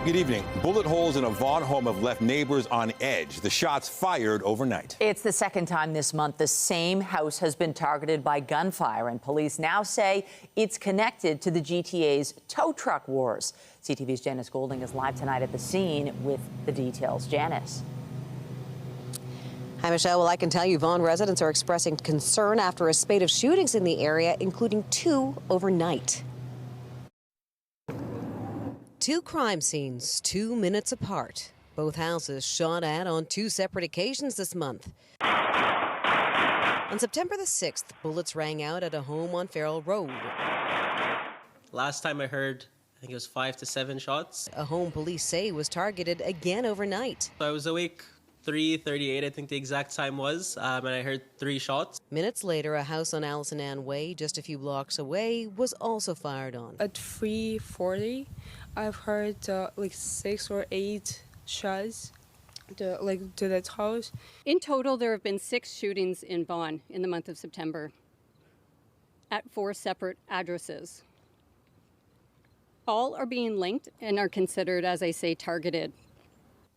Good evening. Bullet holes in a Vaughan home have left neighbors on edge. The shots fired overnight. It's the second time this month the same house has been targeted by gunfire, and police now say it's connected to the GTA's tow truck wars. CTV's Janice Golding is live tonight at the scene with the details. Janice. Hi, Michelle. Well, I can tell you Vaughan residents are expressing concern after a spate of shootings in the area, including 2 overnight. 2 crime scenes, 2 minutes apart. Both houses shot at on 2 separate occasions this month. On September the 6th, bullets rang out at a home on Farrell Road. Last time I heard, I think it was 5 to 7 shots. A home police say was targeted again overnight. So I was awake 3:38, I think the exact time was, and I heard 3 shots. Minutes later, a house on Allison Ann Way, just a few blocks away, was also fired on. At 3:40, I've heard like 6 or 8 shots to that house. In total, there have been 6 shootings in Vaughan in the month of September at 4 separate addresses. All are being linked and are considered, as I say, targeted.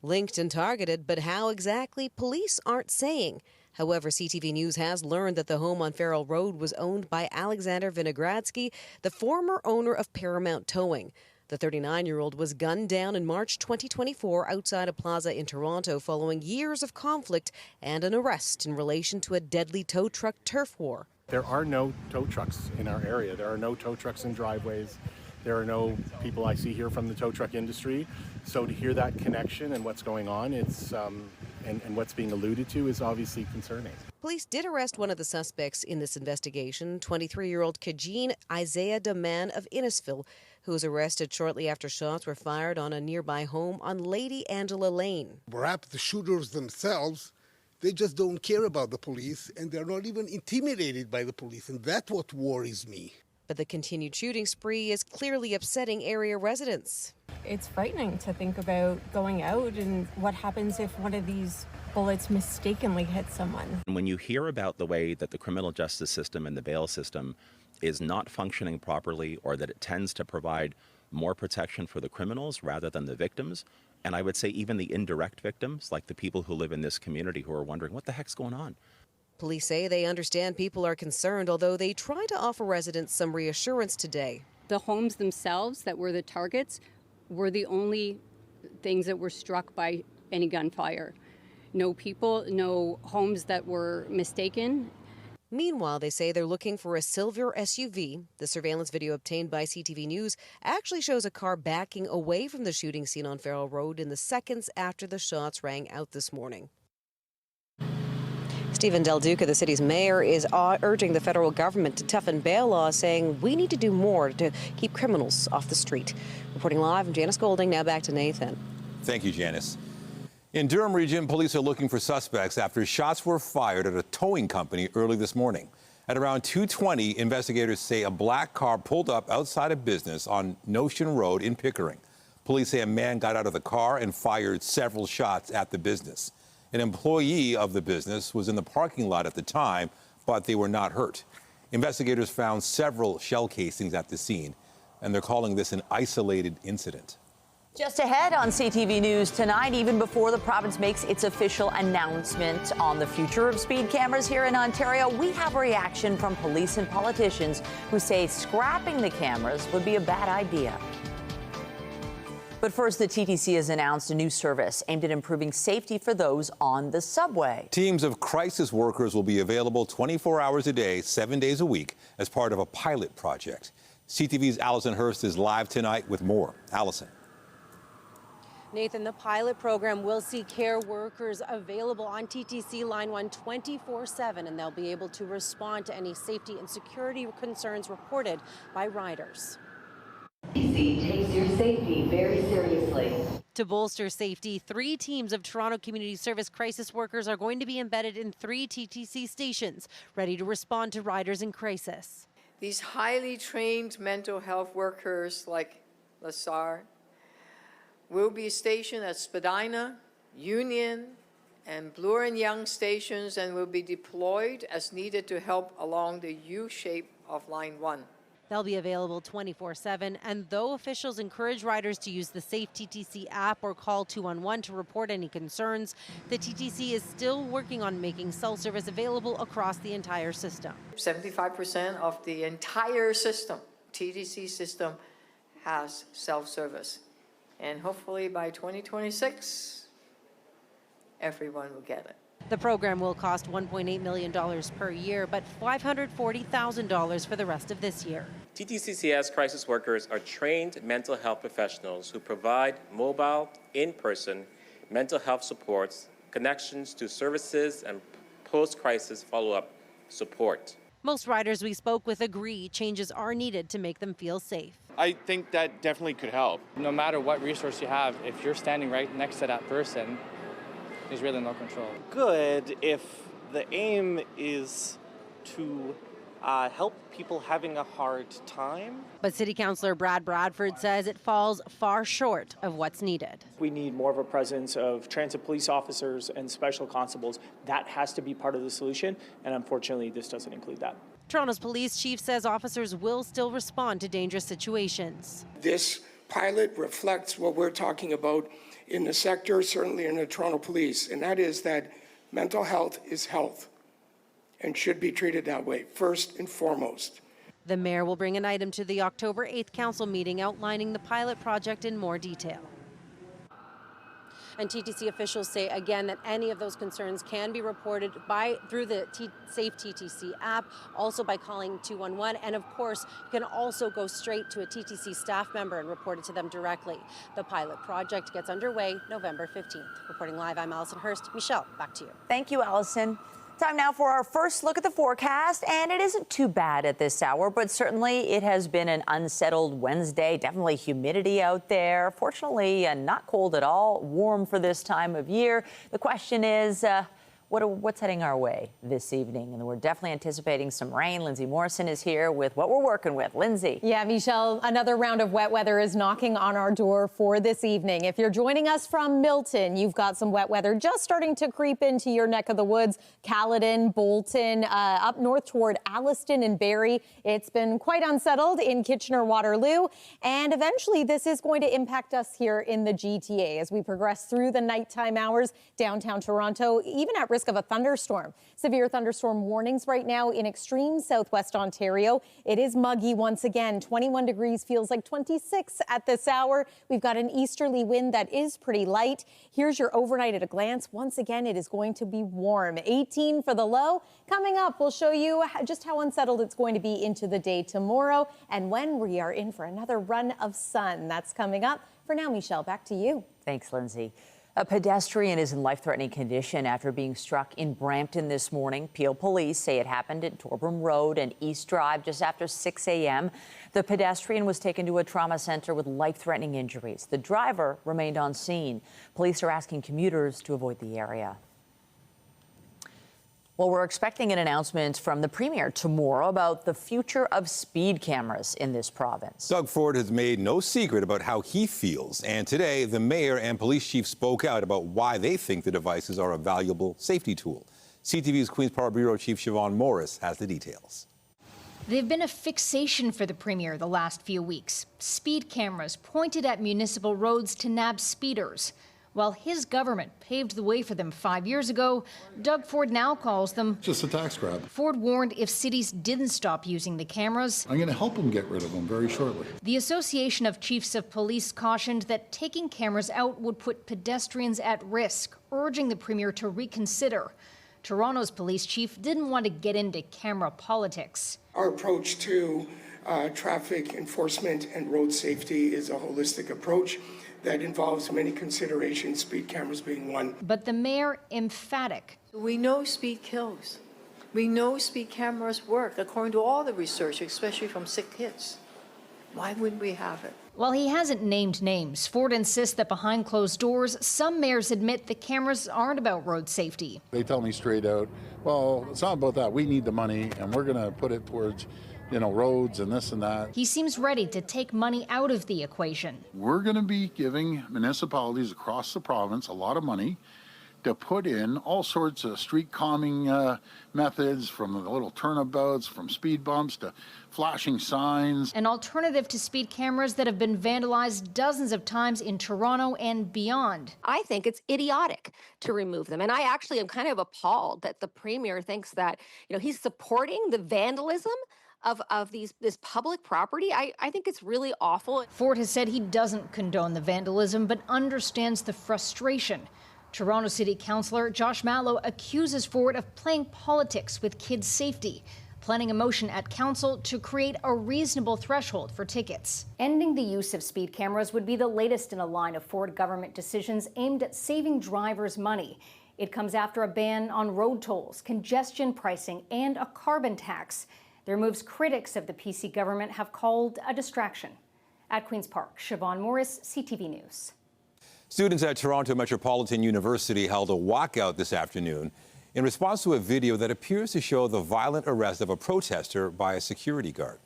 Linked and targeted, but how exactly, police aren't saying. However, CTV News has learned that the home on Farrell Road was owned by Alexander Vinogradsky, the former owner of Paramount Towing. The 39-year-old was gunned down in March 2024 outside a plaza in Toronto following years of conflict and an arrest in relation to a deadly tow truck turf war. There are no tow trucks in our area. There are no tow trucks in driveways. There are no people I see here from the tow truck industry. So to hear that connection and what's going on, it's and what's being alluded to is obviously concerning. Police did arrest one of the suspects in this investigation, 23-year-old Kajeen Isaiah Daman of Innisfil, who was arrested shortly after shots were fired on a nearby home on Lady Angela Lane. Perhaps the shooters themselves, they just don't care about the police, and they're not even intimidated by the police, and that's what worries me. But the continued shooting spree is clearly upsetting area residents. It's frightening to think about going out and what happens if one of these bullets mistakenly hits someone. When you hear about the way that the criminal justice system and the bail system is not functioning properly, or that it tends to provide more protection for the criminals rather than the victims, and I would say even the indirect victims, like the people who live in this community who are wondering, what the heck's going on? Police say they understand people are concerned, although they try to offer residents some reassurance today. The homes themselves that were the targets were the only things that were struck by any gunfire. No people, no homes that were mistaken. Meanwhile, they say they're looking for a silver SUV. The surveillance video obtained by CTV News actually shows a car backing away from the shooting scene on Farrell Road in the seconds after the shots rang out this morning. Stephen Del Duca, the city's mayor, is urging the federal government to toughen bail laws, saying we need to do more to keep criminals off the street. Reporting live, I'm Janice Golding. Now back to Nathan. Thank you, Janice. In Durham Region, police are looking for suspects after shots were fired at a towing company early this morning. At around 2:20, investigators say a black car pulled up outside a business on Notion Road in Pickering. Police say a man got out of the car and fired several shots at the business. An employee of the business was in the parking lot at the time, but they were not hurt. Investigators found several shell casings at the scene, and they're calling this an isolated incident. Just ahead on CTV News tonight, even before the province makes its official announcement on the future of speed cameras here in Ontario, we have a reaction from police and politicians who say scrapping the cameras would be a bad idea. But first, the TTC has announced a new service aimed at improving safety for those on the subway. Teams of crisis workers will be available 24 hours a day, 7 days a week, as part of a pilot project. CTV's Allison Hurst is live tonight with more. Allison. Nathan, the pilot program will see care workers available on TTC Line 1 24/7, and they'll be able to respond to any safety and security concerns reported by riders. TTC takes your safety very seriously. To bolster safety, 3 teams of Toronto Community Service crisis workers are going to be embedded in 3 TTC stations, ready to respond to riders in crisis. These highly trained mental health workers like Lassar will be stationed at Spadina, Union, and Bloor and Yonge stations, and will be deployed as needed to help along the U shape of Line 1. They'll be available 24/7, and though officials encourage riders to use the Safe TTC app or call 211 to report any concerns, the TTC is still working on making cell service available across the entire system. 75% of the entire system, TTC system, has self-service. And hopefully by 2026, everyone will get it. The program will cost $1.8 million per year, but $540,000 for the rest of this year. TTCCS crisis workers are trained mental health professionals who provide mobile, in-person mental health supports, connections to services, and post-crisis follow-up support. Most riders we spoke with agree changes are needed to make them feel safe. I think that definitely could help. No matter what resource you have, if you're standing right next to that person, there's really no control. Good if the aim is to help people having a hard time. But City Councillor Brad Bradford says it falls far short of what's needed. We need more of a presence of transit police officers and special constables. That has to be part of the solution, and unfortunately this doesn't include that. Toronto's police chief says officers will still respond to dangerous situations. This pilot reflects what we're talking about in the sector, certainly in the Toronto Police, and that is that mental health is health and should be treated that way, first and foremost. The mayor will bring an item to the October 8th council meeting outlining the pilot project in more detail. And TTC officials say again that any of those concerns can be reported through the Safe TTC app, also by calling 211. And of course, you can also go straight to a TTC staff member and report it to them directly. The pilot project gets underway November 15th. Reporting live, I'm Allison Hurst. Michelle, back to you. Thank you, Allison. Time now for our first look at the forecast, and it isn't too bad at this hour, but certainly it has been an unsettled Wednesday. Definitely humidity out there. Fortunately, not cold at all. Warm for this time of year. The question is, what's heading our way this evening? And we're definitely anticipating some rain. Lindsay Morrison is here with what we're working with. Lindsay. Yeah, Michelle, another round of wet weather is knocking on our door for this evening. If you're joining us from Milton, you've got some wet weather just starting to creep into your neck of the woods. Caledon, Bolton, up north toward Alliston and Barrie. It's been quite unsettled in Kitchener-Waterloo. And eventually this is going to impact us here in the GTA as we progress through the nighttime hours downtown Toronto, even at risk of a thunderstorm. Severe thunderstorm warnings right now in extreme southwest Ontario. It is muggy once again. 21 degrees feels like 26 at this hour. We've got an easterly wind that is pretty light. Here's your overnight at a glance. Once again, it is going to be warm. 18 for the low. Coming up, we'll show you just how unsettled it's going to be into the day tomorrow and when we are in for another run of sun. That's coming up. For now, Michelle, back to you. Thanks, Lindsay. A pedestrian is in life-threatening condition after being struck in Brampton this morning. Peel police say it happened at Torbram Road and East Drive just after 6 a.m. The pedestrian was taken to a trauma center with life-threatening injuries. The driver remained on scene. Police are asking commuters to avoid the area. Well, we're expecting an announcement from the Premier tomorrow about the future of speed cameras in this province. Doug Ford has made no secret about how he feels. And today, the mayor and police chief spoke out about why they think the devices are a valuable safety tool. CTV's Queen's Park Bureau Chief Siobhan Morris has the details. They've been a fixation for the Premier the last few weeks. Speed cameras pointed at municipal roads to nab speeders. While his government paved the way for them 5 years ago, Doug Ford now calls them just a tax grab. Ford warned if cities didn't stop using the cameras, I'm going to help them get rid of them very shortly. The Association of Chiefs of Police cautioned that taking cameras out would put pedestrians at risk, urging the Premier to reconsider. Toronto's police chief didn't want to get into camera politics. Our approach to traffic enforcement and road safety is a holistic approach that involves many considerations, speed cameras being one. But the mayor emphatic. We know speed kills. We know speed cameras work, according to all the research, especially from sick kids. Why wouldn't we have it? While he hasn't named names, Ford insists that behind closed doors, some mayors admit the cameras aren't about road safety. They tell me straight out, well, it's not about that. We need the money, and we're going to put it towards roads and this and that. He seems ready to take money out of the equation. We're going to be giving municipalities across the province a lot of money to put in all sorts of street calming methods, from the little turnabouts, from speed bumps to flashing signs. An alternative to speed cameras that have been vandalized dozens of times in Toronto and beyond. I think it's idiotic to remove them. And I actually am kind of appalled that the Premier thinks that, he's supporting the vandalism of this public property. I think it's really awful. Ford has said he doesn't condone the vandalism, but understands the frustration. Toronto City Councillor Josh Mallow accuses Ford of playing politics with kids' safety, planning a motion at council to create a reasonable threshold for tickets. Ending the use of speed cameras would be the latest in a line of Ford government decisions aimed at saving drivers money. It comes after a ban on road tolls, congestion pricing, and a carbon tax. Their moves critics of the PC government have called a distraction. At Queen's Park, Siobhan Morris, CTV News. Students at Toronto Metropolitan University held a walkout this afternoon in response to a video that appears to show the violent arrest of a protester by a security guard.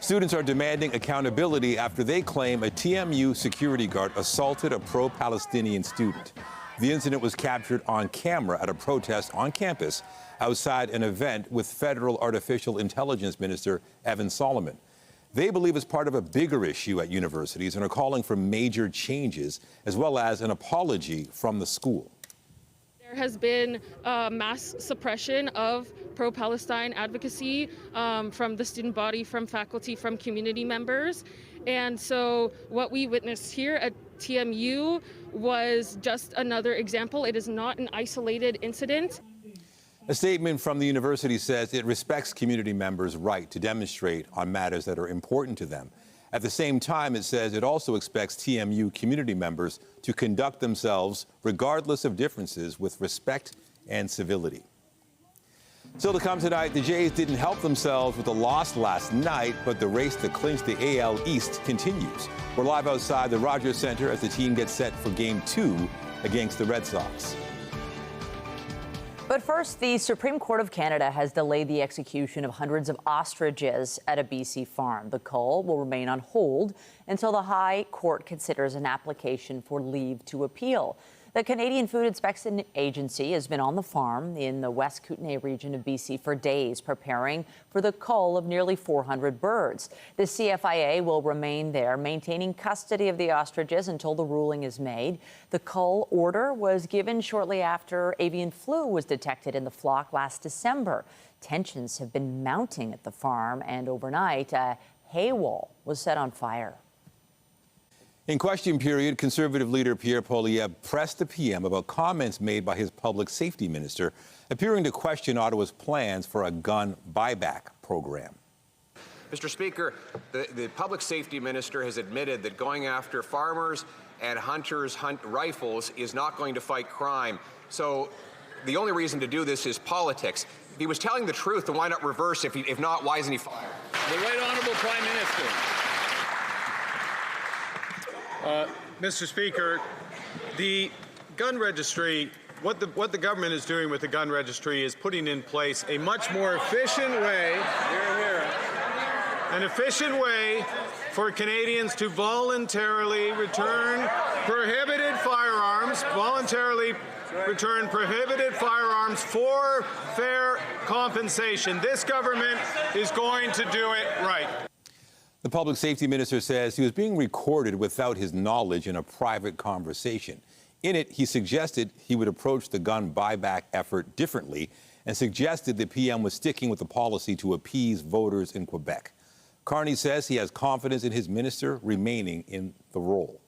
Students are demanding accountability after they claim a TMU security guard assaulted a pro-Palestinian student. The incident was captured on camera at a protest on campus outside an event with Federal Artificial Intelligence Minister Evan Solomon. They believe it's part of a bigger issue at universities and are calling for major changes, as well as an apology from the school. There has been mass suppression of pro-Palestine advocacy from the student body, from faculty, from community members. And so what we witnessed here at TMU was just another example. It is not an isolated incident. A statement from the university says it respects community members' right to demonstrate on matters that are important to them. At the same time, it says it also expects TMU community members to conduct themselves regardless of differences with respect and civility. Still to come tonight, the Jays didn't help themselves with the loss last night, but the race to clinch the AL East continues. We're live outside the Rogers Centre as the team gets set for Game 2 against the Red Sox. But first, the Supreme Court of Canada has delayed the execution of hundreds of ostriches at a BC farm. The cull will remain on hold until the High Court considers an application for leave to appeal. The Canadian Food Inspection Agency has been on the farm in the West Kootenay region of BC for days, preparing for the cull of nearly 400 birds. The CFIA will remain there, maintaining custody of the ostriches until the ruling is made. The cull order was given shortly after avian flu was detected in the flock last December. Tensions have been mounting at the farm, and overnight, a hay wall was set on fire. In question period, Conservative leader Pierre Poilievre pressed the PM about comments made by his public safety minister, appearing to question Ottawa's plans for a gun buyback program. Mr. Speaker, the public safety minister has admitted that going after farmers and hunters rifles is not going to fight crime. So the only reason to do this is politics. If he was telling the truth, then why not reverse? If not, why isn't he fired? The Right Honourable Prime Minister. Mr. Speaker, the gun registry, what the government is doing with the gun registry is putting in place a much more efficient way, an efficient way for Canadians to voluntarily return prohibited firearms, for fair compensation. This government is going to do it right. The public safety minister says he was being recorded without his knowledge in a private conversation. In it, he suggested he would approach the gun buyback effort differently and suggested the PM was sticking with the policy to appease voters in Quebec. Carney says he has confidence in his minister remaining in the role.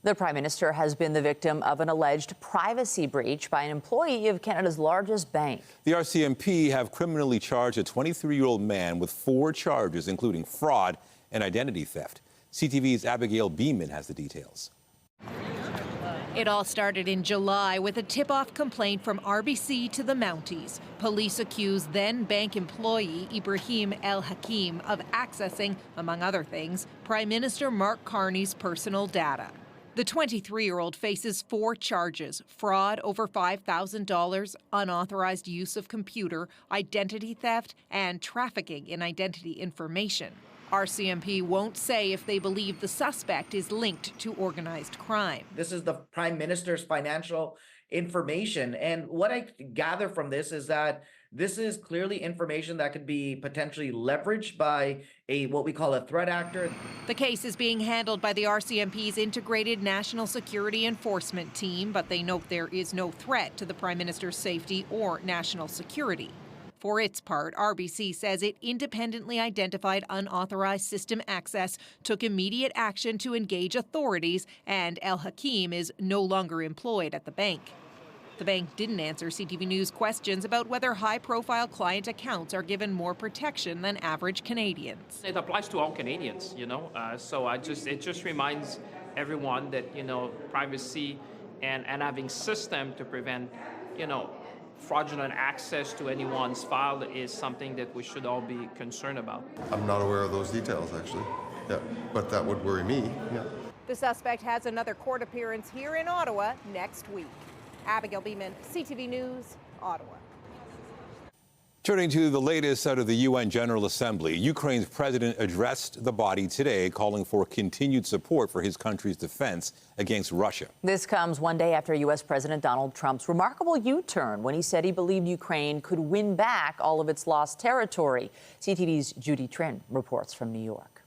The Prime Minister has been the victim of an alleged privacy breach by an employee of Canada's largest bank. The RCMP have criminally charged a 23-year-old man with 4 charges, including fraud and identity theft. CTV's Abigail Beeman has the details. It all started in July with a tip-off complaint from RBC to the Mounties. Police accused then-bank employee Ibrahim El Hakim of accessing, among other things, Prime Minister Mark Carney's personal data. The 23-year-old faces 4 charges: fraud over $5,000, unauthorized use of computer, identity theft, and trafficking in identity information. RCMP won't say if they believe the suspect is linked to organized crime. This is the Prime Minister's financial information. And what I gather from this is that this is clearly information that could be potentially leveraged by what we call a threat actor. The case is being handled by the RCMP's Integrated National Security Enforcement Team, but they note there is no threat to the Prime Minister's safety or national security. For its part, RBC says it independently identified unauthorized system access, took immediate action to engage authorities, and El Hakim is no longer employed at the bank. The bank didn't answer CTV News questions about whether high-profile client accounts are given more protection than average Canadians. It applies to all Canadians, so it just reminds everyone that, privacy and having system to prevent, fraudulent access to anyone's file is something that we should all be concerned about. I'm not aware of those details, actually. Yeah, but that would worry me. Yeah. The suspect has another court appearance here in Ottawa next week. Abigail Beeman, CTV News, Ottawa. Turning to the latest out of the UN General Assembly, Ukraine's president addressed the body today, calling for continued support for his country's defense against Russia. This comes one day after U.S. President Donald Trump's remarkable U-turn when he said he believed Ukraine could win back all of its lost territory. CTV's Judy Trinh reports from New York.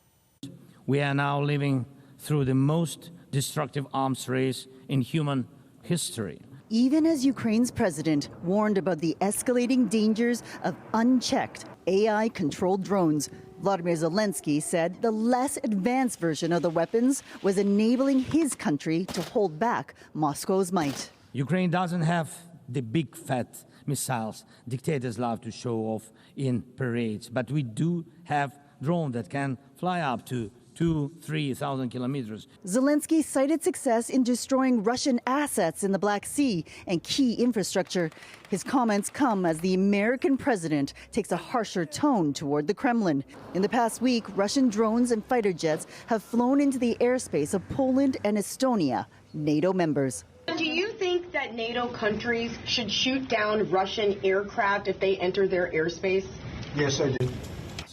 We are now living through the most destructive arms race in human history. Even as Ukraine's president warned about the escalating dangers of unchecked AI-controlled drones, Vladimir Zelensky said the less advanced version of the weapons was enabling his country to hold back Moscow's might. Ukraine doesn't have the big fat missiles dictators love to show off in parades, but we do have drones that can fly up to 2,000-3,000 kilometers. Zelensky cited success in destroying Russian assets in the Black Sea and key infrastructure. His comments come as the American president takes a harsher tone toward the Kremlin. In the past week, Russian drones and fighter jets have flown into the airspace of Poland and Estonia, NATO members. Do you think that NATO countries should shoot down Russian aircraft if they enter their airspace? Yes, I do.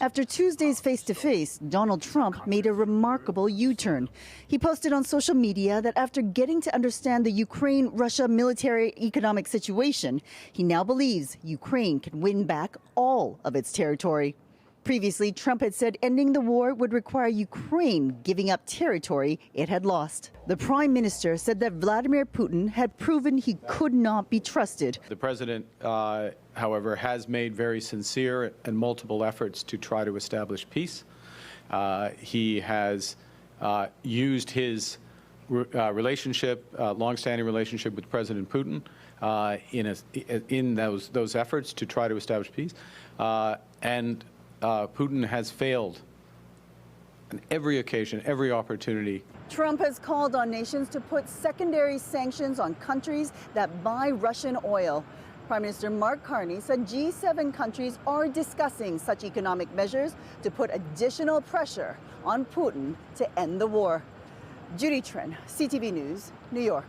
After Tuesday's face-to-face, Donald Trump made a remarkable U-turn. He posted on social media that after getting to understand the Ukraine-Russia military-economic situation, he now believes Ukraine can win back all of its territory. Previously, Trump had said ending the war would require Ukraine giving up territory it had lost. The prime minister said that Vladimir Putin had proven he could not be trusted. The president, however, has made very sincere and multiple efforts to try to establish peace. He has used his longstanding relationship with President Putin in those efforts to try to establish peace. Putin has failed on every occasion, every opportunity. Trump has called on nations to put secondary sanctions on countries that buy Russian oil. Prime Minister Mark Carney said G7 countries are discussing such economic measures to put additional pressure on Putin to end the war. Judy Trinh, CTV News, New York.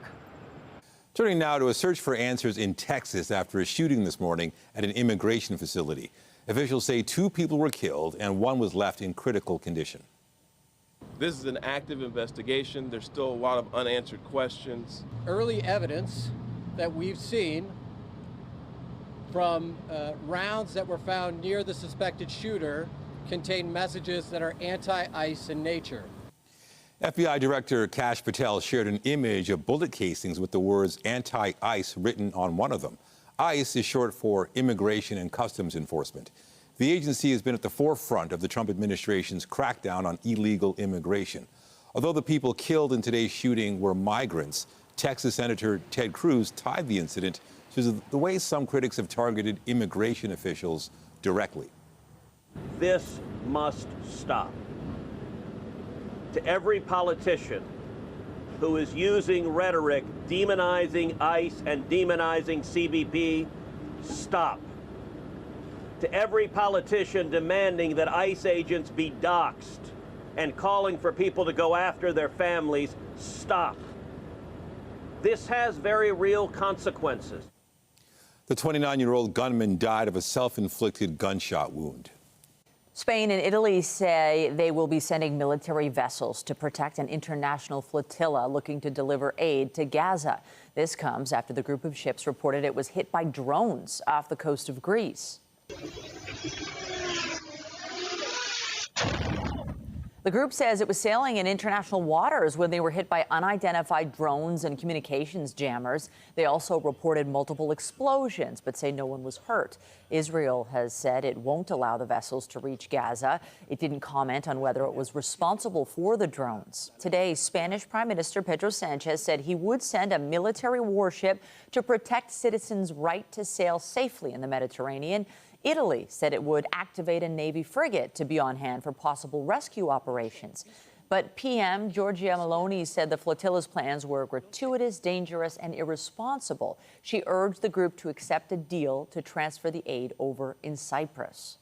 Turning now to a search for answers in Texas after a shooting this morning at an immigration facility. Officials say 2 people were killed and 1 was left in critical condition. This is an active investigation. There's still a lot of unanswered questions. Early evidence that we've seen from rounds that were found near the suspected shooter contain messages that are anti-ICE in nature. FBI Director Kash Patel shared an image of bullet casings with the words anti-ICE written on one of them. ICE is short for Immigration and Customs Enforcement. The agency has been at the forefront of the Trump administration's crackdown on illegal immigration. Although the people killed in today's shooting were migrants, Texas Senator Ted Cruz tied the incident to the way some critics have targeted immigration officials directly. This must stop. To every politician who is using rhetoric demonizing ICE and demonizing CBP, stop. To every politician demanding that ICE agents be doxxed and calling for people to go after their families, stop. This has very real consequences. The 29-year-old gunman died of a self-inflicted gunshot wound. Spain and Italy say they will be sending military vessels to protect an international flotilla looking to deliver aid to Gaza. This comes after the group of ships reported it was hit by drones off the coast of Greece. The group says it was sailing in international waters when they were hit by unidentified drones and communications jammers. They also reported multiple explosions, but say no one was hurt. Israel has said it won't allow the vessels to reach Gaza. It didn't comment on whether it was responsible for the drones. Today, Spanish Prime Minister Pedro Sanchez said he would send a military warship to protect citizens' right to sail safely in the Mediterranean. Italy said it would activate a Navy frigate to be on hand for possible rescue operations. But PM Giorgia Meloni said the flotilla's plans were gratuitous, dangerous, and irresponsible. She urged the group to accept a deal to transfer the aid over in Cyprus.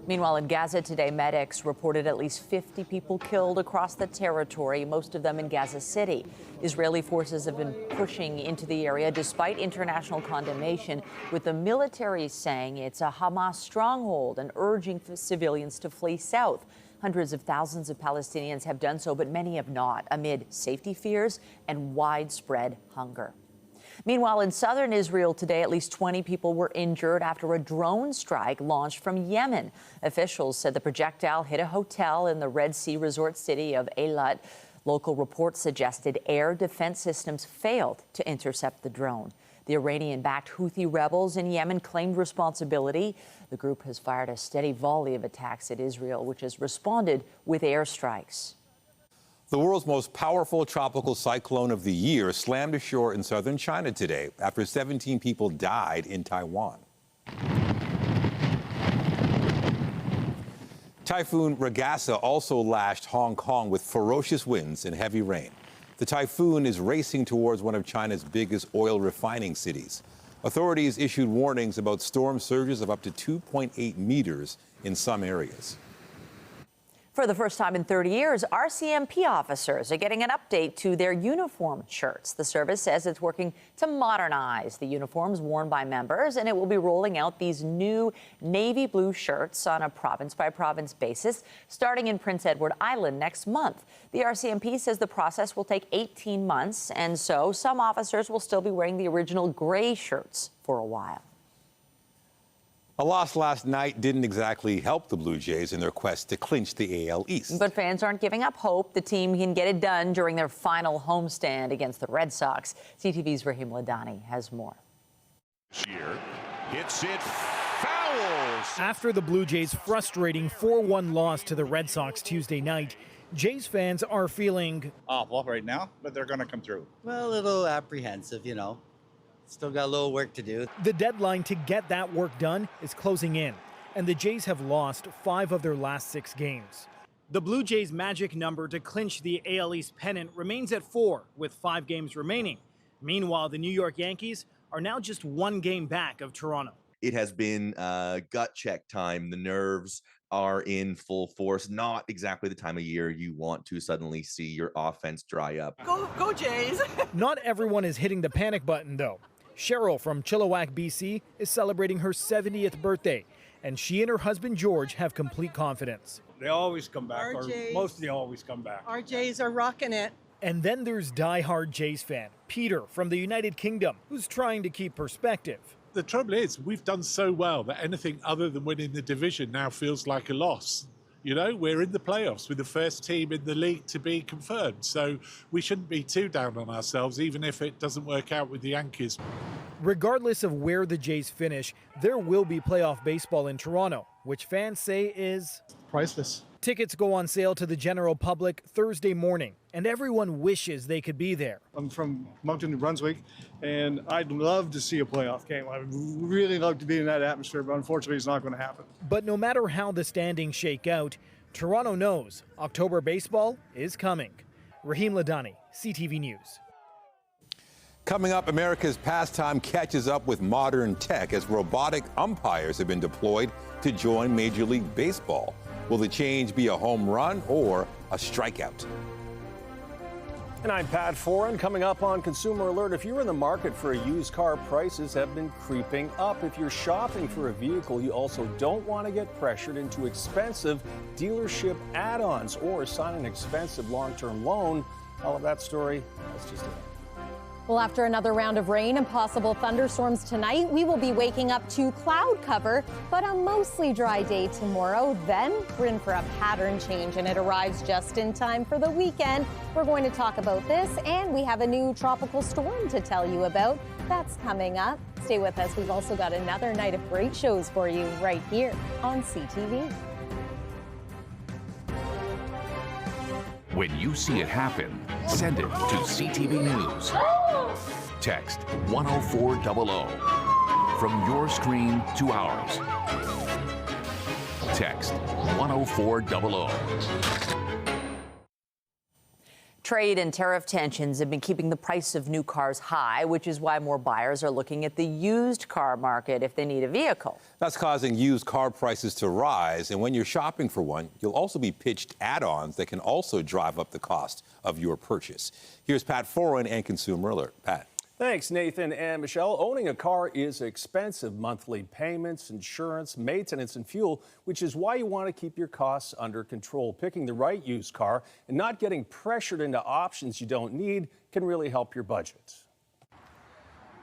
Meanwhile, in Gaza today, medics reported at least 50 people killed across the territory, most of them in Gaza City. Israeli forces have been pushing into the area despite international condemnation, with the military saying it's a Hamas stronghold and urging civilians to flee south. Hundreds of thousands of Palestinians have done so, but many have not, amid safety fears and widespread hunger. Meanwhile, in southern Israel today, at least 20 people were injured after a drone strike launched from Yemen. Officials said the projectile hit a hotel in the Red Sea resort city of Eilat. Local reports suggested air defense systems failed to intercept the drone. The Iranian-backed Houthi rebels in Yemen claimed responsibility. The group has fired a steady volley of attacks at Israel, which has responded with airstrikes. The world's most powerful tropical cyclone of the year slammed ashore in southern China today after 17 people died in Taiwan. Typhoon Ragasa also lashed Hong Kong with ferocious winds and heavy rain. The typhoon is racing towards one of China's biggest oil refining cities. Authorities issued warnings about storm surges of up to 2.8 meters in some areas. For the first time in 30 years, RCMP officers are getting an update to their uniform shirts. The service says it's working to modernize the uniforms worn by members, and it will be rolling out these new navy blue shirts on a province-by-province basis, starting in Prince Edward Island next month. The RCMP says the process will take 18 months, and so some officers will still be wearing the original gray shirts for a while. A loss last night didn't exactly help the Blue Jays in their quest to clinch the AL East. But fans aren't giving up hope. The team can get it done during their final homestand against the Red Sox. CTV's Raheem Ladani has more. Year hits it, fouls. After the Blue Jays' frustrating 4-1 loss to the Red Sox Tuesday night, Jays fans are feeling awful right now, but they're going to come through. Well, a little apprehensive, you know. Still got a little work to do. The deadline to get that work done is closing in, and the Jays have lost 5 of their last 6 games. The Blue Jays' magic number to clinch the AL East pennant remains at 4, with 5 games remaining. Meanwhile, the New York Yankees are now just 1 game back of Toronto. It has been gut check time. The nerves are in full force. Not exactly the time of year you want to suddenly see your offense dry up. Go Jays! Not everyone is hitting the panic button, though. Cheryl from Chilliwack, BC, is celebrating her 70th birthday, and she and her husband George have complete confidence. They always come back, or RJs. mostly always come back. Our Jays are rocking it. And then there's diehard Jays fan Peter from the United Kingdom, who's trying to keep perspective. The trouble is, we've done so well that anything other than winning the division now feels like a loss. You know, we're in the playoffs with the first team in the league to be confirmed. So we shouldn't be too down on ourselves, even if it doesn't work out with the Yankees. Regardless of where the Jays finish, there will be playoff baseball in Toronto, which fans say is priceless. Tickets go on sale to the general public Thursday morning, and everyone wishes they could be there. I'm from Moncton, New Brunswick, and I'd love to see a playoff game. I'd really love to be in that atmosphere, but unfortunately it's not going to happen. But no matter how the standings shake out, Toronto knows October baseball is coming. Raheem Ladani, CTV News. Coming up, America's pastime catches up with modern tech as robotic umpires have been deployed to join Major League Baseball. Will the change be a home run or a strikeout? And I'm Pat Foran. Coming up on Consumer Alert, if you're in the market for a used car, prices have been creeping up. If you're shopping for a vehicle, you also don't want to get pressured into expensive dealership add-ons or sign an expensive long-term loan. All of that story, that's just it. Well, after another round of rain and possible thunderstorms tonight, we will be waking up to cloud cover, but a mostly dry day tomorrow. Then we're in for a pattern change, and it arrives just in time for the weekend. We're going to talk about this, and we have a new tropical storm to tell you about. That's coming up. Stay with us. We've also got another night of great shows for you right here on CTV. When you see it happen, send it to CTV News. Text 10400 from your screen to ours. Text 10400. Trade and tariff tensions have been keeping the price of new cars high, which is why more buyers are looking at the used car market if they need a vehicle. That's causing used car prices to rise. And when you're shopping for one, you'll also be pitched add-ons that can also drive up the cost of your purchase. Here's Pat Foran and Consumer Alert. Pat. Thanks, Nathan and Michelle. Owning a car is expensive. Monthly payments, insurance, maintenance, and fuel, which is why you want to keep your costs under control. Picking the right used car and not getting pressured into options you don't need can really help your budget.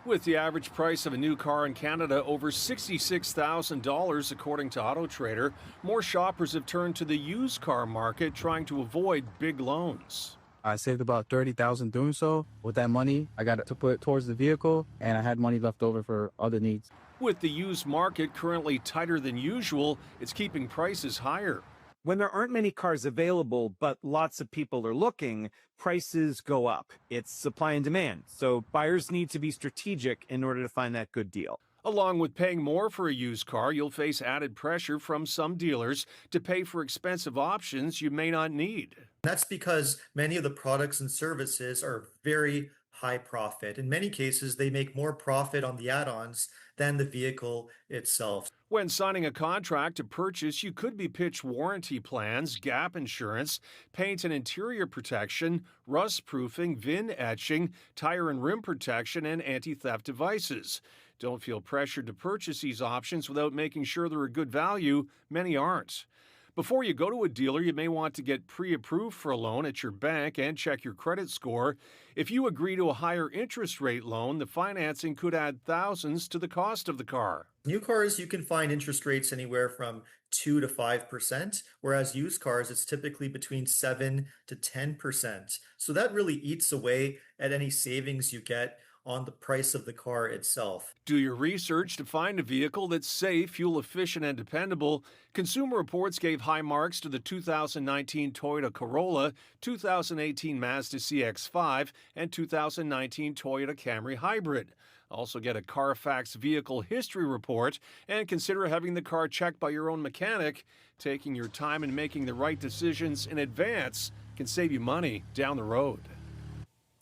With the average price of a new car in Canada over $66,000, according to Auto Trader, more shoppers have turned to the used car market, trying to avoid big loans. I saved about $30,000 doing so. With that money, I got to put towards the vehicle, and I had money left over for other needs. With the used market currently tighter than usual, it's keeping prices higher. When there aren't many cars available, but lots of people are looking, prices go up. It's supply and demand, so buyers need to be strategic in order to find that good deal. Along with paying more for a used car, you'll face added pressure from some dealers to pay for expensive options you may not need. That's because many of the products and services are very high profit. In many cases, they make more profit on the add-ons than the vehicle itself. When signing a contract to purchase, you could be pitched warranty plans, gap insurance, paint and interior protection, rust proofing, VIN etching, tire and rim protection, and anti-theft devices. Don't feel pressured to purchase these options without making sure they're a good value. Many aren't. Before you go to a dealer, you may want to get pre-approved for a loan at your bank and check your credit score. If you agree to a higher interest rate loan, the financing could add thousands to the cost of the car. New cars, you can find interest rates anywhere from 2 to 5%, whereas used cars, it's typically between 7 to 10%. So that really eats away at any savings you get on the price of the car itself. Do your research to find a vehicle that's safe, fuel efficient, and dependable. Consumer Reports gave high marks to the 2019 Toyota Corolla, 2018 Mazda CX-5, and 2019 Toyota Camry Hybrid. Also get a Carfax vehicle history report and consider having the car checked by your own mechanic. Taking your time and making the right decisions in advance can save you money down the road.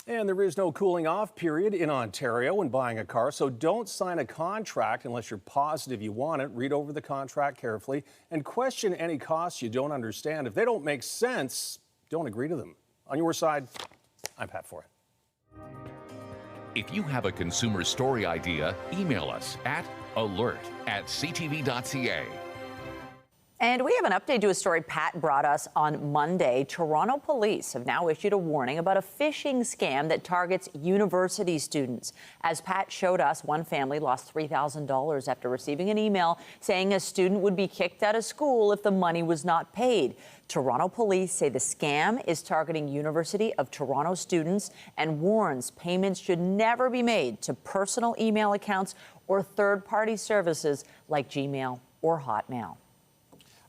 And there is no cooling off period in Ontario when buying a car, so don't sign a contract unless you're positive you want it. Read over the contract carefully and question any costs you don't understand. If they don't make sense, don't agree to them. On your side, I'm Pat Foran. If you have a consumer story idea, email us at alert@ctv.ca. And we have an update to a story Pat brought us on Monday. Toronto police have now issued a warning about a phishing scam that targets university students. As Pat showed us, one family lost $3,000 after receiving an email saying a student would be kicked out of school if the money was not paid. Toronto police say the scam is targeting University of Toronto students and warns payments should never be made to personal email accounts or third-party services like Gmail or Hotmail.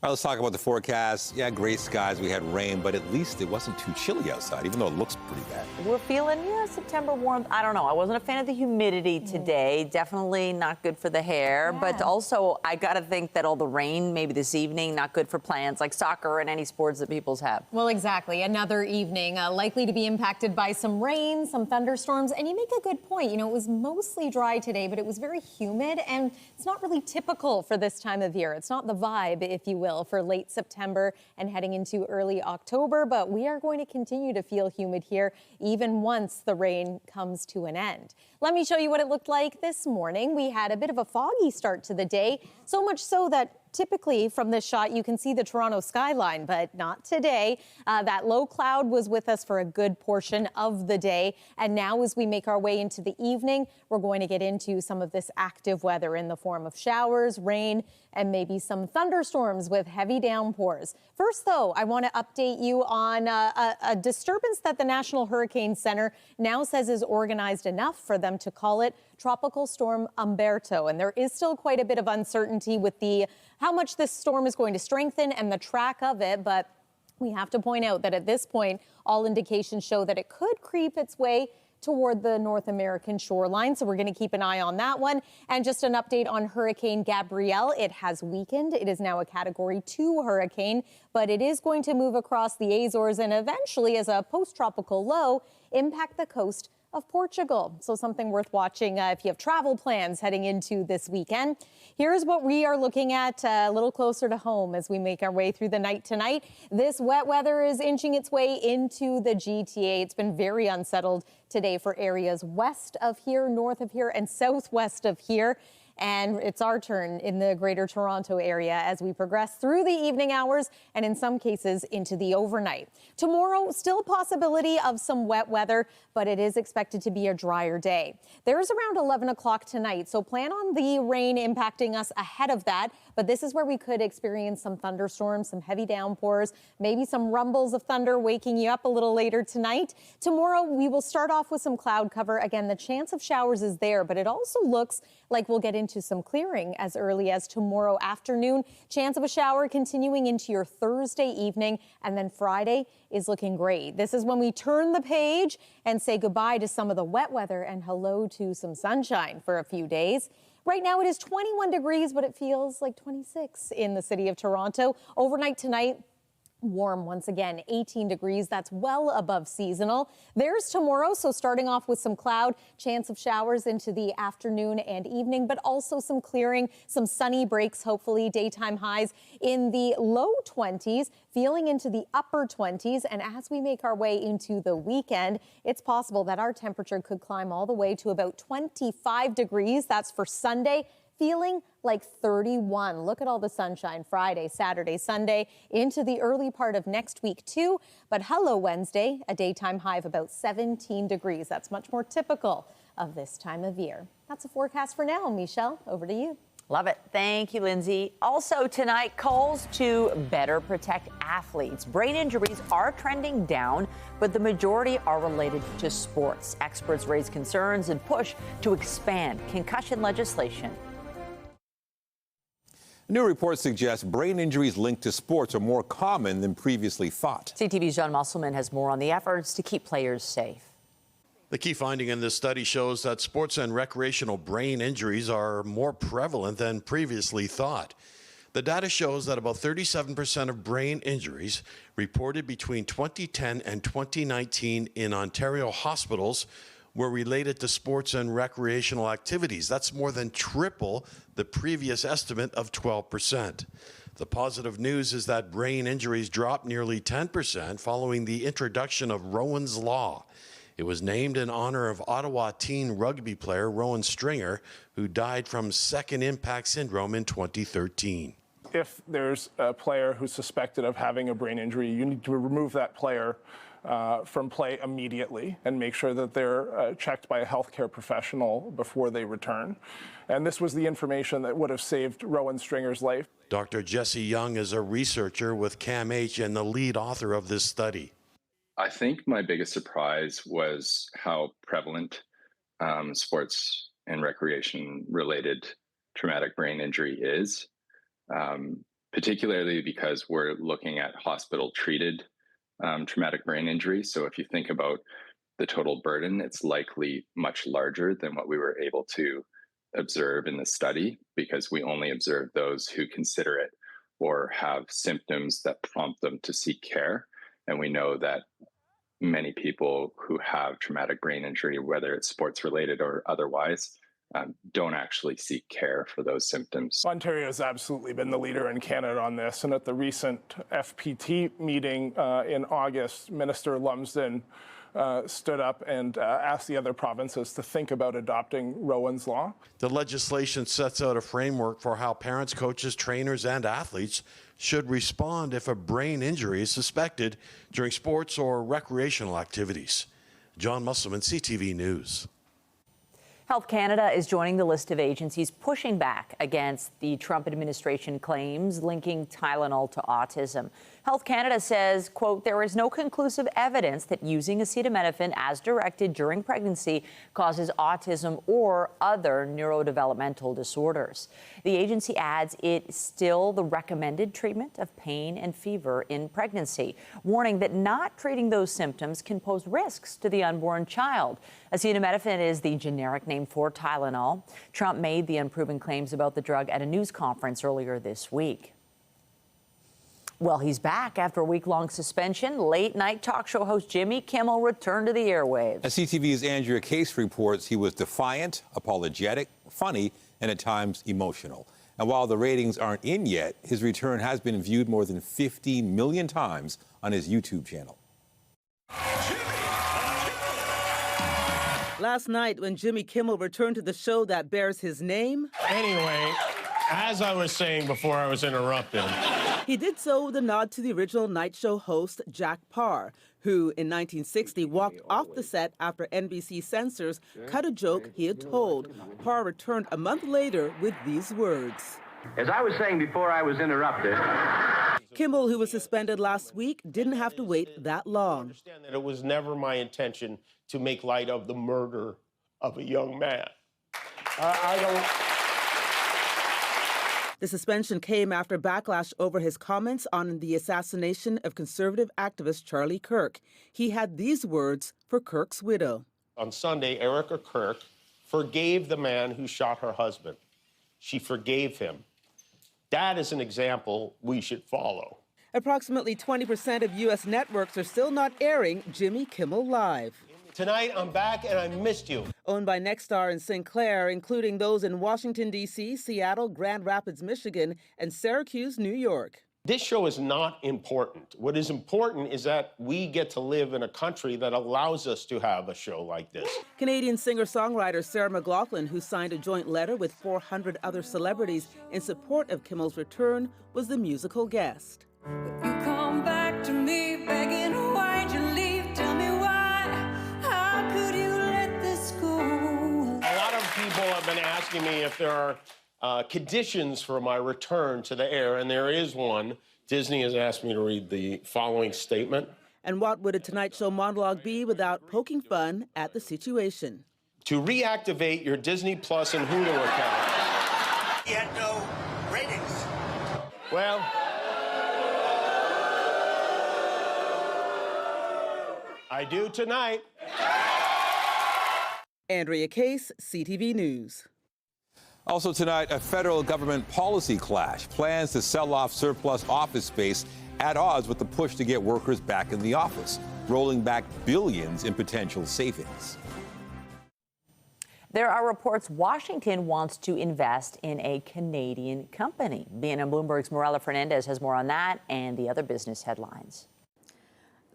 All right, let's talk about the forecast. Yeah, gray skies. We had rain, but at least it wasn't too chilly outside, even though it looks pretty bad. We're feeling, September warmth. I don't know. I wasn't a fan of the humidity today. Definitely not good for the hair. But also, I got to think that all the rain, maybe this evening, not good for plans like soccer and any sports that people's have. Well, exactly. Another evening likely to be impacted by some rain, some thunderstorms. And you make a good point. It was mostly dry today, but it was very humid. And it's not really typical for this time of year. It's not the vibe, if you will. still for late September and heading into early October, but we are going to continue to feel humid here even once the rain comes to an end. Let me show you what it looked like this morning. We had a bit of a foggy start to the day, so much so that typically from this shot you can see the Toronto skyline, but not today. That low cloud was with us for a good portion of the day, and now as we make our way into the evening, we're going to get into some of this active weather in the form of showers, rain, and maybe some thunderstorms with heavy downpours. First, though, I want to update you on a disturbance that the National Hurricane Center now says is organized enough for them to call it Tropical Storm Umberto. And there is still quite a bit of uncertainty with how much this storm is going to strengthen and the track of it, but we have to point out that at this point, all indications show that it could creep its way toward the North American shoreline. So we're going to keep an eye on that one. And just an update on Hurricane Gabrielle. It has weakened. It is now a Category 2 hurricane, but it is going to move across the Azores and eventually, as a post-tropical low, impact the coast of Portugal. So something worth watching if you have travel plans heading into this weekend. Here's what we are looking at a little closer to home as we make our way through the night tonight. This wet weather is inching its way into the GTA. It's been very unsettled today for areas west of here, north of here, and southwest of here. And it's our turn in the Greater Toronto area as we progress through the evening hours and in some cases into the overnight. Tomorrow, still a possibility of some wet weather, but it is expected to be a drier day. There's around 11 o'clock tonight, so plan on the rain impacting us ahead of that. But this is where we could experience some thunderstorms, some heavy downpours, maybe some rumbles of thunder waking you up a little later tonight. Tomorrow, we will start off with some cloud cover. Again, the chance of showers is there, but it also looks like we'll get into some clearing as early as tomorrow afternoon. Chance of a shower continuing into your Thursday evening, and then Friday is looking great. This is when we turn the page and say goodbye to some of the wet weather and hello to some sunshine for a few days. Right now it is 21 degrees, but it feels like 26 in the city of Toronto. Overnight tonight, warm once again, 18 degrees. That's well above seasonal. There's tomorrow, so starting off with some cloud, chance of showers into the afternoon and evening, but also some clearing, some sunny breaks, hopefully daytime highs in the low 20s, feeling into the upper 20s. And as we make our way into the weekend, it's possible that our temperature could climb all the way to about 25 degrees. That's for Sunday. Feeling like 31. Look at all the sunshine Friday, Saturday, Sunday, into the early part of next week too. But hello Wednesday, a daytime high of about 17 degrees. That's much more typical of this time of year. That's a forecast for now. Michelle, over to you. Love it. Thank you, Lindsay. Also tonight, calls to better protect athletes. Brain injuries are trending down, but the majority are related to sports. Experts raise concerns and push to expand concussion legislation. A new report suggests brain injuries linked to sports are more common than previously thought. CTV's John Musselman has more on the efforts to keep players safe. The key finding in this study shows that sports and recreational brain injuries are more prevalent than previously thought. The data shows that about 37% of brain injuries reported between 2010 and 2019 in Ontario hospitals were related to sports and recreational activities. That's more than triple the previous estimate of 12%. The positive news is that brain injuries dropped nearly 10% following the introduction of Rowan's Law. It was named in honor of Ottawa teen rugby player Rowan Stringer, who died from second impact syndrome in 2013. If there's a player who's suspected of having a brain injury, you need to remove that player from play immediately and make sure that they're checked by a healthcare professional before they return. And this was the information that would have saved Rowan Stringer's life. Dr. Jesse Young is a researcher with CAMH and the lead author of this study. I think my biggest surprise was how prevalent sports and recreation related traumatic brain injury is, particularly because we're looking at hospital treated traumatic brain injury. So if you think about the total burden, it's likely much larger than what we were able to observe in the study, because we only observed those who consider it or have symptoms that prompt them to seek care. And we know that many people who have traumatic brain injury, whether it's sports related or otherwise, don't actually seek care for those symptoms. Ontario has absolutely been the leader in Canada on this, and at the recent FPT meeting in August, Minister Lumsden stood up and asked the other provinces to think about adopting Rowan's Law. The legislation sets out a framework for how parents, coaches, trainers, and athletes should respond if a brain injury is suspected during sports or recreational activities. John Musselman, CTV News. Health Canada is joining the list of agencies pushing back against the Trump administration claims linking Tylenol to autism. Health Canada says, quote, there is no conclusive evidence that using acetaminophen as directed during pregnancy causes autism or other neurodevelopmental disorders. The agency adds it's still the recommended treatment of pain and fever in pregnancy, warning that not treating those symptoms can pose risks to the unborn child. Acetaminophen is the generic name for Tylenol. Trump made the unproven claims about the drug at a news conference earlier this week. Well, he's back after a week-long suspension. Late-night talk show host Jimmy Kimmel returned to the airwaves. As CTV's Andrea Case reports, he was defiant, apologetic, funny, and at times emotional. And while the ratings aren't in yet, his return has been viewed more than 50 million times on his YouTube channel. Last night, when Jimmy Kimmel returned to the show that bears his name... Anyway, as I was saying before I was interrupted... He did so with a nod to the original night show host, Jack Parr, who in 1960 walked off the set after NBC censors cut a joke he had told. Parr returned a month later with these words. As I was saying before I was interrupted... Kimmel, who was suspended last week, didn't have to wait that long. I understand that it was never my intention to make light of the murder of a young man. I don't... The suspension came after backlash over his comments on the assassination of conservative activist Charlie Kirk. He had these words for Kirk's widow. On Sunday, Erica Kirk forgave the man who shot her husband. She forgave him. That is an example we should follow. Approximately 20% of U.S. networks are still not airing Jimmy Kimmel Live. Tonight, I'm back and I missed you. Owned by Nexstar and Sinclair, including those in Washington, D.C., Seattle, Grand Rapids, Michigan, and Syracuse, New York. This show is not important. What is important is that we get to live in a country that allows us to have a show like this. Canadian singer-songwriter Sarah McLachlan, who signed a joint letter with 400 other celebrities in support of Kimmel's return, was the musical guest. You come back to me begging, why'd you leave? Tell me why. How could you let this go? A lot of people have been asking me if there are conditions for my return to the air, and there is one. Disney has asked me to read the following statement. And what would a Tonight Show monologue be without poking fun at the situation? To reactivate your Disney Plus and Hulu account. He had no ratings. Well, I do tonight. Andrea Case, CTV News. Also tonight, a federal government policy clash. Plans to sell off surplus office space at odds with the push to get workers back in the office, rolling back billions in potential savings. There are reports Washington wants to invest in a Canadian company. BNN Bloomberg's Morella Fernandez has more on that and the other business headlines.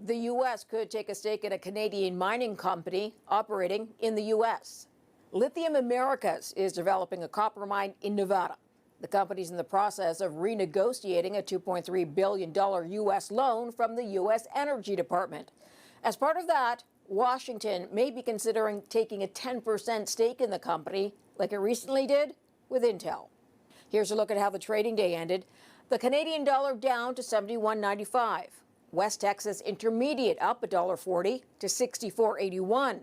The U.S. could take a stake in a Canadian mining company operating in the U.S. Lithium Americas is developing a copper mine in Nevada. The company's in the process of renegotiating a $2.3 billion U.S. loan from the U.S. Energy Department. As part of that, Washington may be considering taking a 10% stake in the company, like it recently did with Intel. Here's a look at how the trading day ended. The Canadian dollar down to $71.95. West Texas Intermediate up $1.40 to $64.81.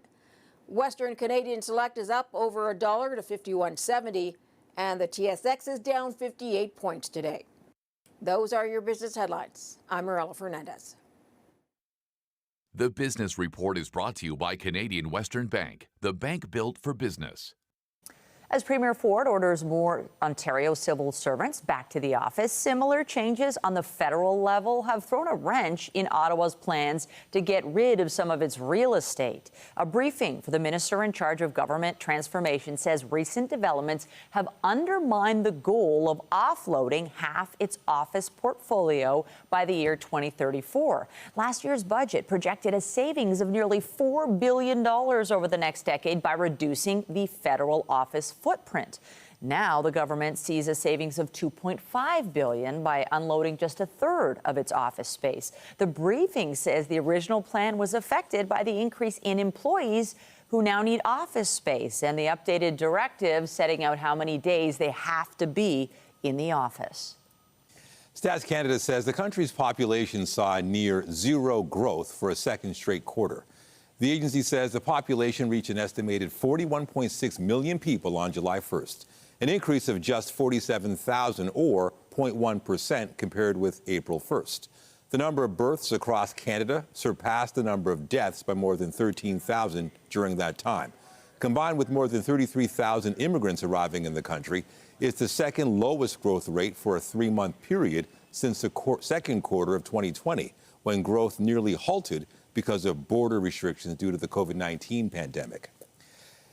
Western Canadian Select is up over $1 to $51.70, and the TSX is down 58 points today. Those are your business headlines. I'm Morella Fernandez. The Business Report is brought to you by Canadian Western Bank, the bank built for business. As Premier Ford orders more Ontario civil servants back to the office, similar changes on the federal level have thrown a wrench in Ottawa's plans to get rid of some of its real estate. A briefing for the minister in charge of government transformation says recent developments have undermined the goal of offloading half its office portfolio by the year 2034. Last year's budget projected a savings of nearly $4 billion over the next decade by reducing the federal office footprint. Now the government sees a savings of $2.5 billion by unloading just a third of its office space. The briefing says the original plan was affected by the increase in employees who now need office space and the updated directive setting out how many days they have to be in the office. Stats Canada says the country's population saw near zero growth for a second straight quarter. The agency says the population reached an estimated 41.6 million people on July 1st, an increase of just 47,000 or 0.1% compared with April 1st. The number of births across Canada surpassed the number of deaths by more than 13,000 during that time. Combined with more than 33,000 immigrants arriving in the country, it's the second lowest growth rate for a three-month period since the second quarter of 2020, when growth nearly halted because of border restrictions due to the COVID-19 pandemic.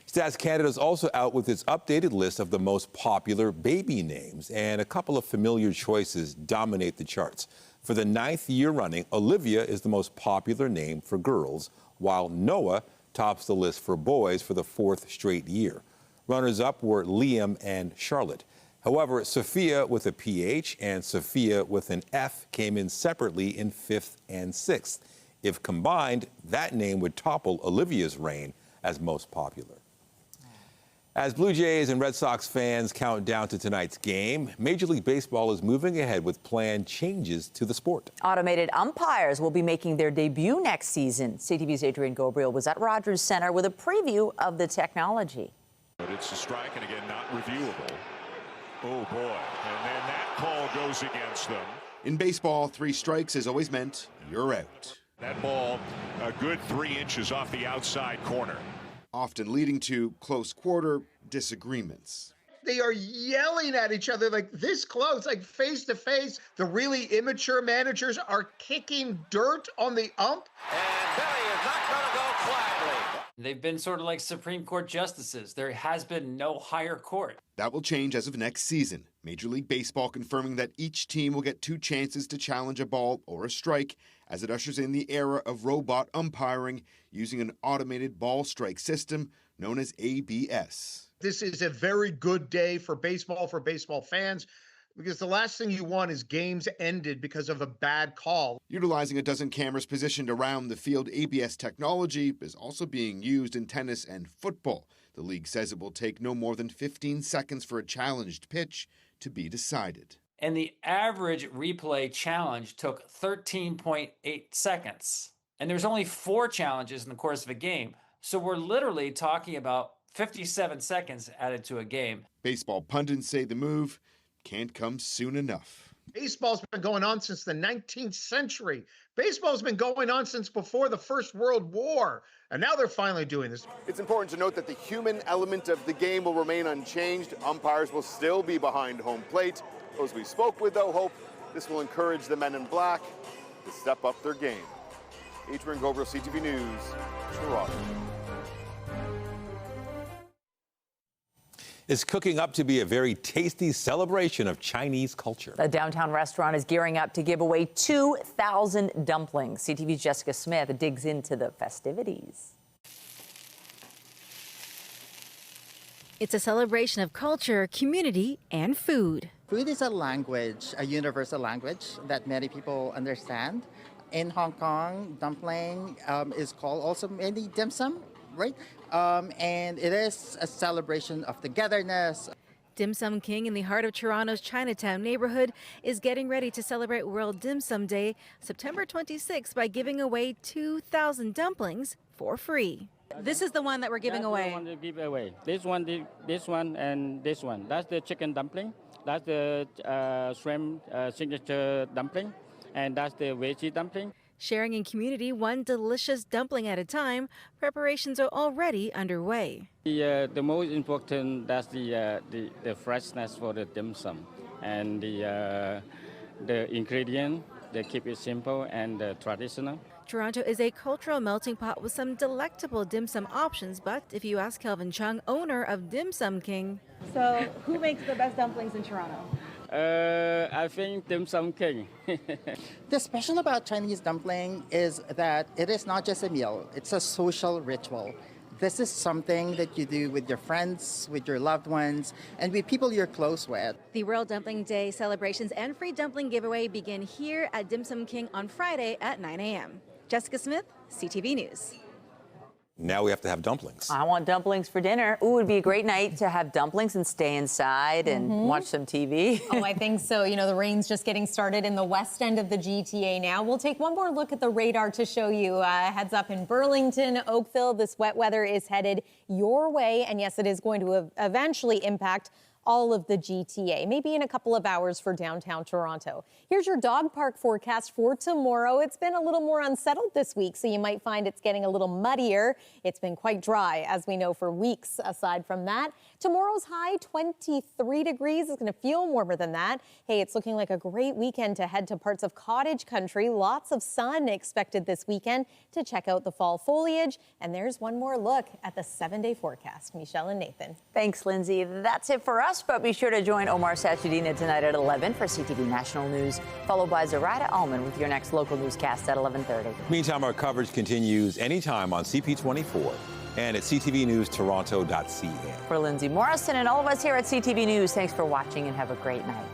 Stats Canada is also out with its updated list of the most popular baby names, and a couple of familiar choices dominate the charts. For the 9th year running, Olivia is the most popular name for girls, while Noah tops the list for boys for the 4th straight year. Runners-up were Liam and Charlotte. However, Sophia with a PH and Sophia with an F came in separately in 5th and 6th. If combined, that name would topple Olivia's reign as most popular. As Blue Jays and Red Sox fans count down to tonight's game, Major League Baseball is moving ahead with planned changes to the sport. Automated umpires will be making their debut next season. CTV's Adrian Gabriel was at Rogers Center with a preview of the technology. But it's a strike, and again, not reviewable. Oh, boy. And then that call goes against them. In baseball, 3 strikes is always meant you're out. That ball, a good 3 inches off the outside corner. Often leading to close quarter disagreements. They are yelling at each other like this close, like face to face. The really immature managers are kicking dirt on the ump. And Billy is not going to go quietly. They've been sort of like Supreme Court justices. There has been no higher court. That will change as of next season. Major League Baseball confirming that each team will get 2 chances to challenge a ball or a strike as it ushers in the era of robot umpiring using an automated ball strike system known as ABS. This is a very good day for baseball fans, because the last thing you want is games ended because of a bad call. Utilizing a dozen cameras positioned around the field, ABS technology is also being used in tennis and football. The league says it will take no more than 15 seconds for a challenged pitch to be decided. And the average replay challenge took 13.8 seconds. And there's only 4 challenges in the course of a game. So we're literally talking about 57 seconds added to a game. Baseball pundits say the move can't come soon enough. Baseball's been going on since the 19th century. Baseball's been going on since before the First World War. And now they're finally doing this. It's important to note that the human element of the game will remain unchanged. Umpires will still be behind home plate. Those we spoke with, though, hope this will encourage the men in black to step up their game. Adrian Gabriel, CTV News, Toronto. It's cooking up to be a very tasty celebration of Chinese culture. The downtown restaurant is gearing up to give away 2,000 dumplings. CTV's Jessica Smith digs into the festivities. It's a celebration of culture, community, and food. Food is a language, a universal language that many people understand. In Hong Kong, dumpling is called also many dim sum, right? And it is a celebration of togetherness. Dim Sum King in the heart of Toronto's Chinatown neighborhood is getting ready to celebrate World Dim Sum Day, September 26th, by giving away 2,000 dumplings for free. This is the one that we're giving away. The one to give away. This one, and this one. That's the chicken dumpling. That's the shrimp signature dumpling. And that's the veggie dumpling. Sharing in community one delicious dumpling at a time, preparations are already underway. The most important that's the freshness for the dim sum and the ingredient. They keep it simple and traditional. Toronto is a cultural melting pot with some delectable dim sum options, but if you ask Kelvin Chung, owner of Dim Sum King. So, who makes the best dumplings in Toronto? I think Dim Sum King. The special about Chinese dumpling is that it is not just a meal, it's a social ritual. This is something that you do with your friends, with your loved ones, and with people you're close with. The World Dumpling Day celebrations and free dumpling giveaway begin here at Dim Sum King on Friday at 9 a.m. Jessica Smith, CTV News. Now we have to have dumplings. I want dumplings for dinner. Ooh, it'd be a great night to have dumplings and stay inside and watch some TV. Oh, I think so. You know, the rain's just getting started in the west end of the GTA now. We'll take one more look at the radar to show you. Heads up in Burlington, Oakville. This wet weather is headed your way. And yes, it is going to eventually impact all of the GTA, maybe in a couple of hours for downtown Toronto. Here's your dog park forecast for tomorrow. It's been a little more unsettled this week, so you might find it's getting a little muddier. It's been quite dry, as we know, for weeks. Aside from that, tomorrow's high, 23 degrees. It's going to feel warmer than that. Hey, it's looking like a great weekend to head to parts of cottage country. Lots of sun expected this weekend to check out the fall foliage. And there's one more look at the 7-day forecast. Michelle and Nathan. Thanks, Lindsay. That's it for us. But be sure to join Omar Sachedina tonight at 11 for CTV National News, followed by Zoraida Allman with your next local newscast at 11:30. Meantime, our coverage continues anytime on CP24 and at ctvnewstoronto.ca. For Lindsay Morrison and all of us here at CTV News, thanks for watching and have a great night.